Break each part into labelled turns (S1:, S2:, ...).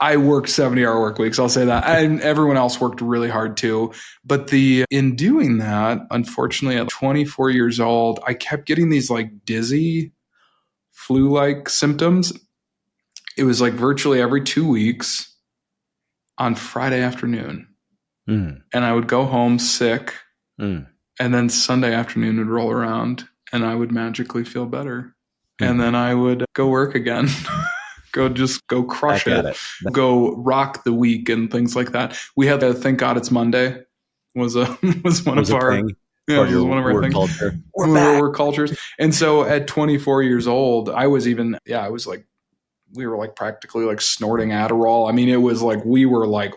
S1: I worked 70-hour work weeks. I'll say that. And everyone else worked really hard too. But in doing that, unfortunately, at 24 years old, I kept getting these like dizzy flu-like symptoms. It was like virtually every 2 weeks on Friday afternoon. And I would go home sick. And then Sunday afternoon would roll around and I would magically feel better. And then I would go work again. Go crush it. Go rock the week and things like that. We had to Thank God It's Monday was one of our things.
S2: Culture.
S1: Work cultures. And so at 24 years old, I was like, we were like practically like snorting Adderall. I mean, it was like, we were like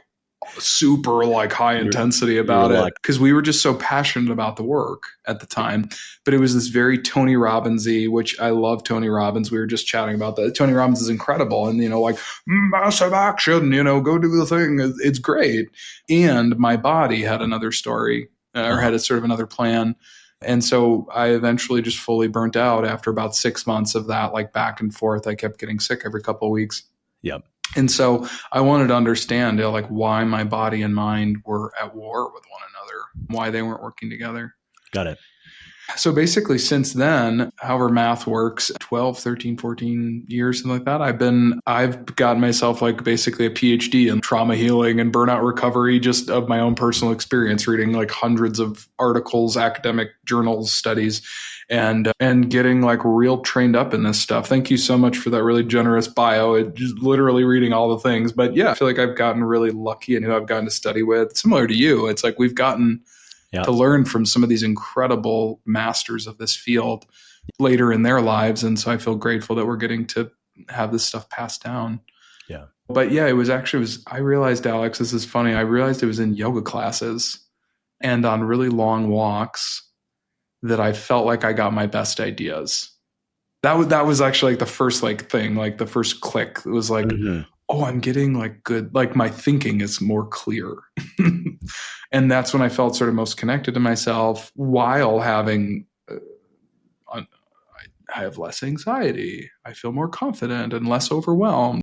S1: super like high intensity about it because we were just so passionate about the work at the time. But it was this very Tony Robbins-y, which I love Tony Robbins. We were just chatting about that. Tony Robbins is incredible. And, like massive action, go do the thing. It's great. And my body had another story or had a sort of another plan. And so I eventually just fully burnt out after about 6 months of that, like back and forth. I kept getting sick every couple of weeks.
S2: Yep.
S1: And so I wanted to understand like why my body and mind were at war with one another, why they weren't working together.
S2: Got it.
S1: So basically since then, however math works, 12, 13, 14 years, something like that, I've gotten myself like basically a PhD in trauma healing and burnout recovery, just of my own personal experience, reading like hundreds of articles, academic journals, studies, and getting like real trained up in this stuff. Thank you so much for that really generous bio. It just literally reading all the things. But yeah, I feel like I've gotten really lucky in who I've gotten to study with. Similar to you, it's like we've gotten to learn from some of these incredible masters of this field later in their lives. And so I feel grateful that we're getting to have this stuff passed down.
S2: Yeah.
S1: But yeah, I realized, Alex, this is funny. I realized it was in yoga classes and on really long walks that I felt like I got my best ideas. That was actually like the first like thing, like the first click. It was like, oh, I'm getting like good, like my thinking is more clear. And that's when I felt sort of most connected to myself while having, I have less anxiety. I feel more confident and less overwhelmed.